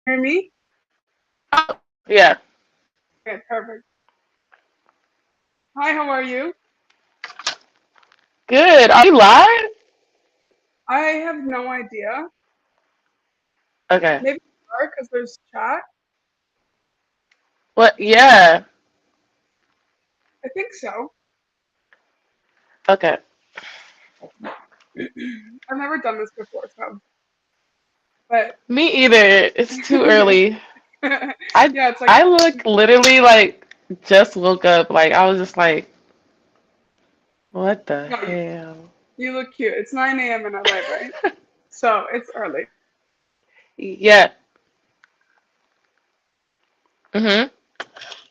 Hear me? Yeah. Okay, perfect. Hi, how are you? Good. Are you live? I have no idea. Okay. Maybe you are because there's chat. What? Yeah. I think so. Okay. I've never done this before, so but Me either. It's too yeah, early. I it's like I look literally like just woke up. Like I was just like, what the no, hell? you look cute. It's 9 a.m. in LA, right? So it's early. Yeah. Mhm.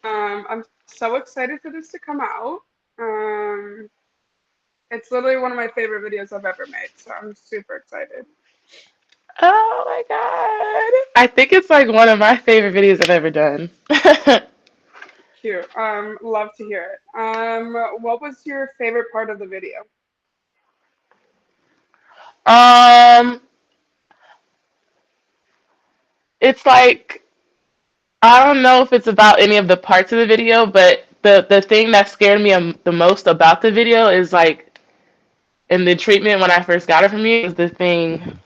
I'm so excited for this to come out. Um, it's literally one of my favorite videos I've ever made, so I'm super excited. Oh my God. I think it's like one of my favorite videos I've ever done. Cute. Love to hear it. What was your favorite part of the video? um, it's like I don't know if it's about any of the parts of the video, but the thing that scared me the most about the video is like in the treatment when I first got it from you was the thing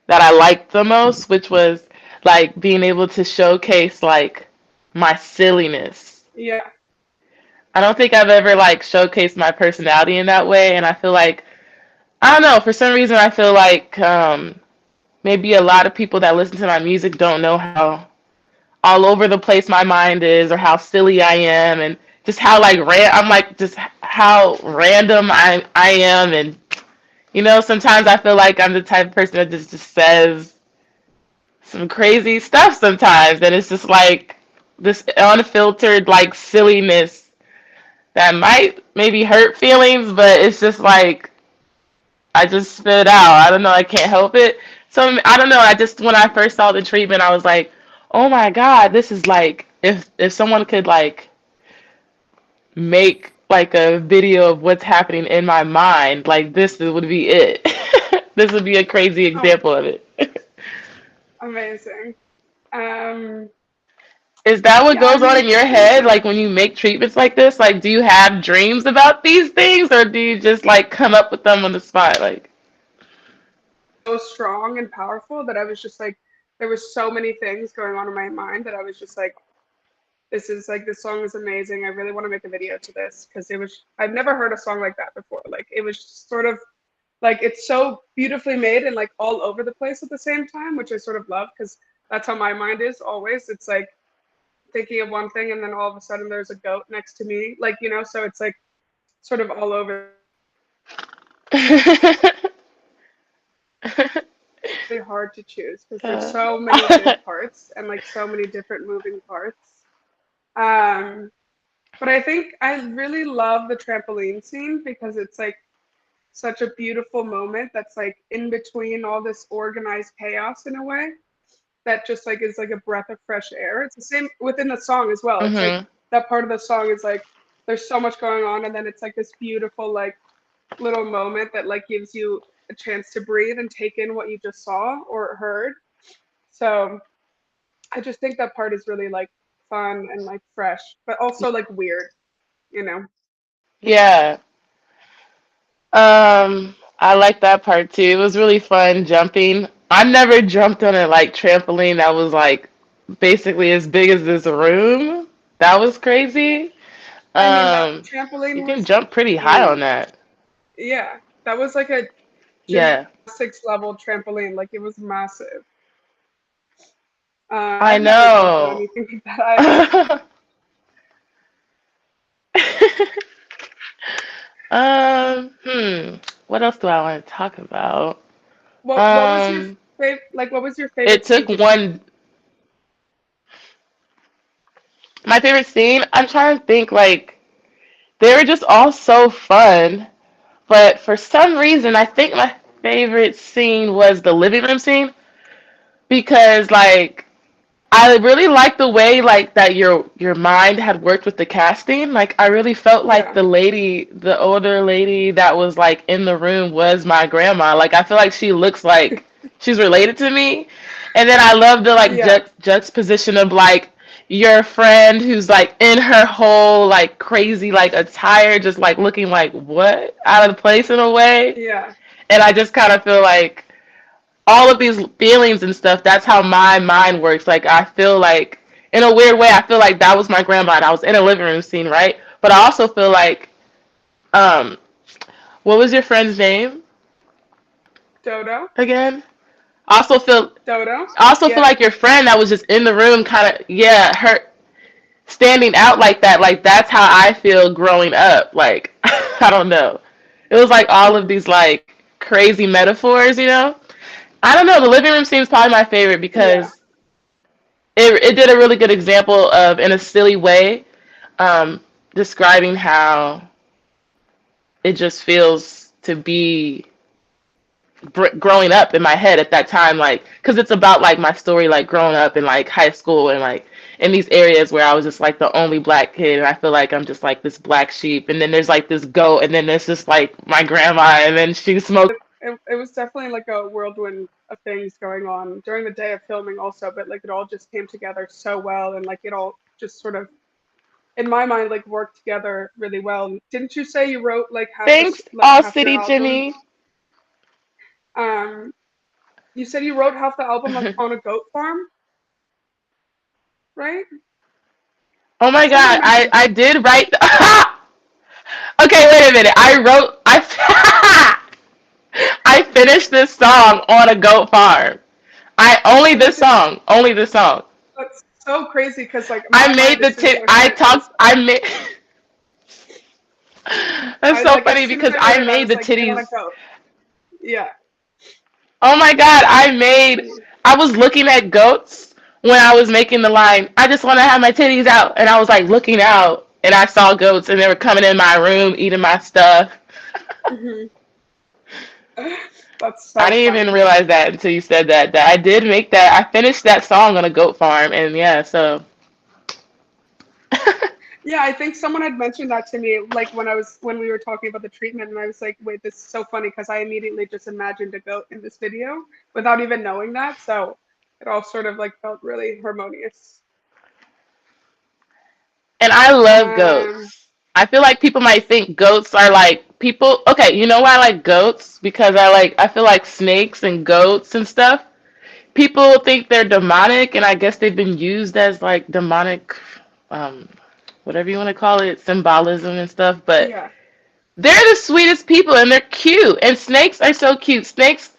that I liked the most, which was like being able to showcase like my silliness. Yeah. I don't think I've ever like showcased my personality in that way, and I feel like I don't know, for some reason I feel like maybe a lot of people that listen to my music don't know how all over the place my mind is or how silly I am and just how like I'm like just how random I am and sometimes I feel like I'm the type of person that just says some crazy stuff sometimes and it's just like this unfiltered like silliness that might maybe hurt feelings but it's just like I just spit it out. I don't know, I can't help it. So I don't know, I just when I first saw the treatment I was like, "Oh my God, this is like if someone could like make like a video of what's happening in my mind, like this would be it." This would be a crazy Oh, example of it. amazing. Um, Is that what yeah, I goes on mean, in your head? Like when you make treatments like this, like do you have dreams about these things or do you just like come up with them on the spot? Like, so strong and powerful that I was just like, there was so many things going on in my mind that I was just like, this song is amazing. I really want to make a video to this because I've never heard a song like that before. Like, it was just sort of like, it's so beautifully made and like all over the place at the same time, which I sort of love because that's how my mind is always. It's like thinking of one thing and then all of a sudden there's a goat next to me, like, so it's like sort of all over really hard to choose because there's uh, so many good parts and like so many different moving parts. Um, but I think I really love the trampoline scene because it's like such a beautiful moment that's like in between all this organized chaos in a way that just like is like a breath of fresh air. It's the same within the song as well. It's like hmm that part of the song is like there's so much going on and then it's like this beautiful like little moment that like gives you a chance to breathe and take in what you just saw or heard. So I just think that part is really like fun and like fresh, but also like weird, you know. Yeah. I like that part too. It was really fun jumping. I never jumped on a like trampoline that was like basically as big as this room. That was crazy. I mean that You trampoline can was jump pretty high on huge. that. Yeah, that was like a Yeah. gymnastics level trampoline. Like it was massive. I I've never jumped on know. anything like that either. Hmm. What else do I want to talk about? What was your Um, favorite? Like what was your favorite it scene took to shoot? one. My favorite scene. I'm trying to think. Like they were just all so fun. But for some reason, I think my favorite scene was the living room scene because like I really liked the way like that your mind had worked with the casting. Like I really felt like Yeah, the older lady that was like in the room was my grandma. Like I feel like she looks like she's related to me. And then I love the like Yeah, juxtaposition of like your friend who's like in her whole like crazy like attire, just like looking like what out of place in a way. yeah, And I just kind of feel like all of these feelings and stuff. That's how my mind works. Like I feel like in a weird way, I feel like that was my grandma. And I was in a living room scene, right? But I also feel like um, what was your friend's name Dodo, again? Also feel Dodo. also feel Yeah, like your friend that was just in the room kind of yeah her standing out like that, like that's how I feel growing up, like I don't know, it was like all of hmm these like crazy metaphors, you know. I don't know, the living room seems probably my favorite yeah, because it did a really good example of in a silly way, um, describing how it just feels to be growing up in my head at that time, like because it's about like my story like growing up in like high school and like in these areas where I was just like the only black kid and I feel like I'm just like this black sheep, and then there's like this goat, and then there's just like my grandma, and then she smokes. it was definitely like a whirlwind of things going on during the day of filming also, but like it all just came together so well, and like it all just sort of in my mind like worked together really well. Didn't you say you wrote Thanks like all half your city album? Jimmy. Um, you said you wrote half the album on a goat farm, right? Oh my Somebody god, I mentioned I that. did write okay, wait a minute, I I finished this song on a goat farm. I only You this did. song, only this song. That's so crazy because like I my made mind the as soon as tit. I I heard it, I was talked. I made. That's I so like as funny soon as because I I heard it, I made was the like, get on a titties. goat. Yeah. Oh my god! I made. I was looking at goats when I was making the line. I just want to have my titties out, and I was like looking out, and I saw goats, and they were coming in my room eating my stuff. hmm That's I so didn't even funny. realize that until you said that. That I did make that. I finished that song on a goat farm, and yeah, so. Yeah, I think someone had mentioned that to me, like when we were talking about the treatment, and I was like, wait, this is so funny because I immediately just imagined a goat in this video without even knowing that. So it all sort of like felt really harmonious. And I love Um, goats. I feel like people might think goats are like people. Okay, you know why I like goats? Because I feel like snakes and goats and stuff. People think they're demonic, and I guess they've been used as like demonic, um, whatever you want to call it, symbolism and stuff. But yeah, they're the sweetest people, and they're cute. And snakes are so cute. Snakes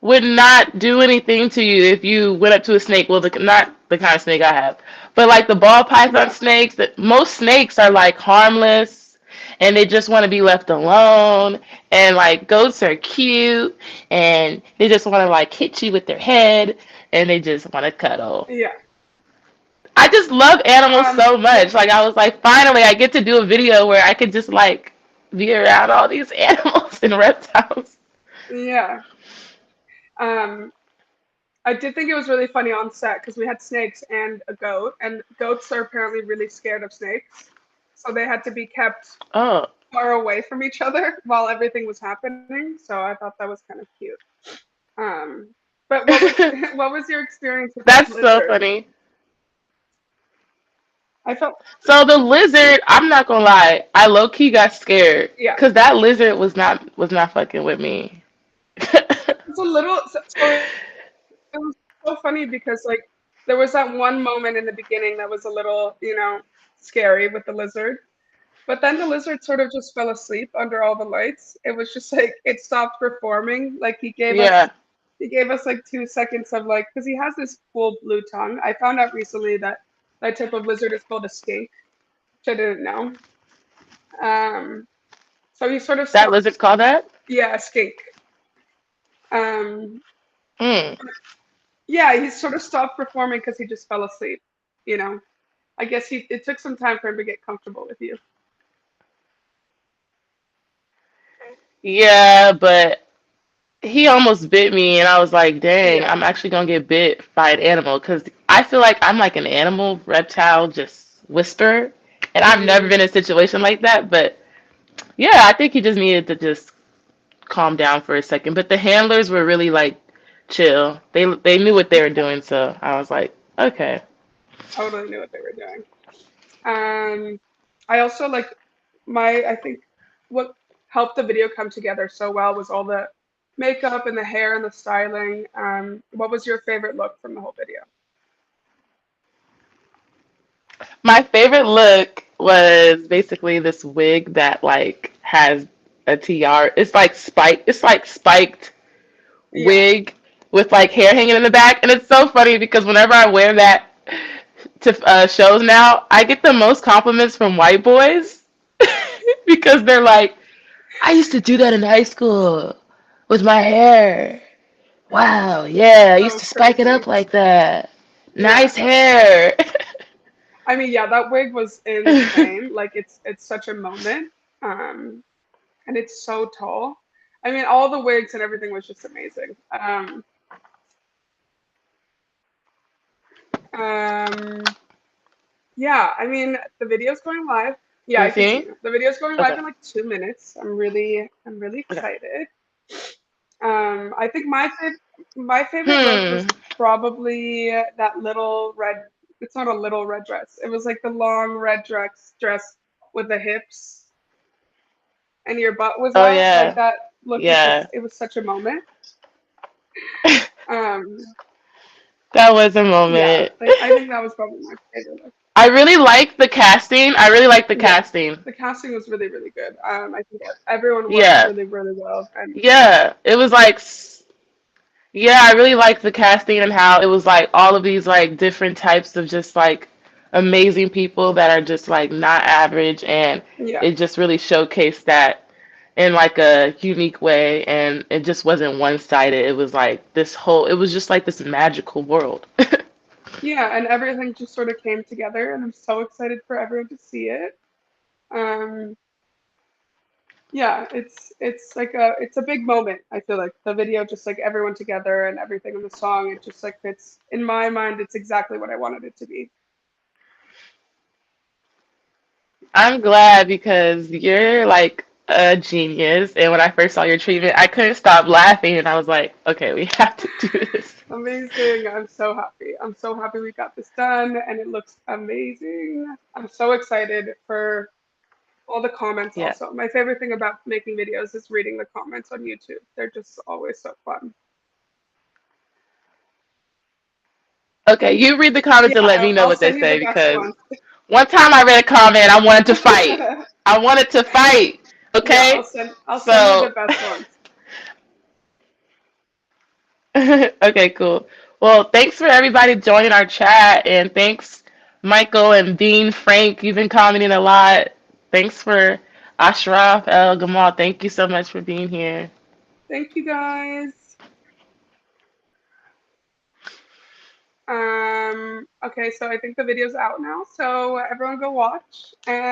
would not do anything to you if you went up to a snake. Well, not the kind of snake I have, but like the ball python yeah, snakes. That most snakes are like harmless, and they just want to be left alone. And like goats are cute, and they just want to like hit you with their head, and they just want to cuddle. yeah. I just love animals so Yeah, much. Like I was like, finally, I get to do a video where I could just like be around all these animals and reptiles. yeah. Um, I did think it was really funny on set because we had snakes and a goat, and goats are apparently really scared of snakes, so they had to be kept Oh, far away from each other while everything was happening. So I thought that was kind of cute. Um, but what was what was your experience with the that's so lizard? funny. I felt So the lizard, I'm not gonna lie, I low key got scared yeah, because that lizard was not fucking with me. it's a little. It was so funny because like there was that one moment in the beginning that was a little scary with the lizard. But then the lizard sort of just fell asleep under all the lights. It was just like it stopped performing. Like Yeah, he gave us like 2 seconds of like because he has this cool blue tongue. I found out recently that that type of lizard is called a skink, which I didn't know. Um, so he sort of that stopped. lizard's called that. Yeah, a skink. Um, Hmm. yeah, he sort of stopped performing because he just fell asleep. You know, I guess he it took some time for him to get comfortable with you. Yeah, but he almost bit me, and I was like, dang, Yeah. I'm actually gonna get bit by an animal because I feel like I'm like an animal reptile, just whisper, and I've never hmm been in a situation like that. But yeah, I think he just needed to just calm down for a second. But the handlers were really like chill. They knew what they were doing, so I was like, okay. Totally knew what they were doing. Um, I also like I think what helped the video come together so well was all the makeup and the hair and the styling. What was your favorite look from the whole video? My favorite look was basically this wig that like has a tiara. It's like spiked Yeah. wig with like hair hanging in the back, and it's so funny because whenever I wear that to shows now, I get the most compliments from white boys because they're like, "I used to do that in high school with my hair. Wow, yeah, I used So to spike it up crazy. like that. Yeah. Nice hair." I mean, yeah, that wig was insane. Like it's such a moment. Um, and it's so tall. I mean, all the wigs and everything was just amazing. Um, yeah, I mean, the video's going live. Yeah, Can you I can see see me? you. The video's going live Okay. in like 2 minutes. I'm really Okay. excited. I think my favorite look Hmm. was probably that little red. It's not a little red dress. It was like the long red dress with the hips and your butt was Oh out. Like yeah. that look was Yeah. just it was such a moment. Um, That was a yeah, moment. like I think that was probably my favorite look. I really liked the casting. I really liked the Yeah, casting. the casting was really, really good. I think everyone worked Yeah. really, really well. And Yeah. It was like yeah, I really liked the casting and how it was like all of these like different types of just like amazing people that are just like not average, and yeah, it just really showcased that in like a unique way, and it just wasn't one-sided. It was like this whole it was just like this magical world. yeah, and everything just sort of came together, and I'm so excited for everyone to see it. Um, yeah, it's a big moment. I feel like the video, just like everyone together and everything in the song, it just like fits in my mind. It's exactly what I wanted it to be. I'm glad because you're like a genius. And when I first saw your treatment, I couldn't stop laughing. And I was like, okay, we have to do this. Amazing. I'm so happy. I'm so happy we got this done and it looks amazing. I'm so excited for all the comments Yeah. also. My favorite thing about making videos is reading the comments on YouTube. They're just always so fun. Okay, you read the comments Yeah, and let me know I'll what they send you the say best because ones. one time I read a comment, I wanted to fight. I wanted to fight. Yeah, Okay? I'll send you the So, best ones. okay, cool. Well, thanks for everybody joining our chat, and thanks, Michael and Dean, Frank. You've been commenting a lot. Thanks for Ashraf El Gamal. Thank you so much for being here. Thank you guys. Okay, so I think the video's out now. So everyone go watch and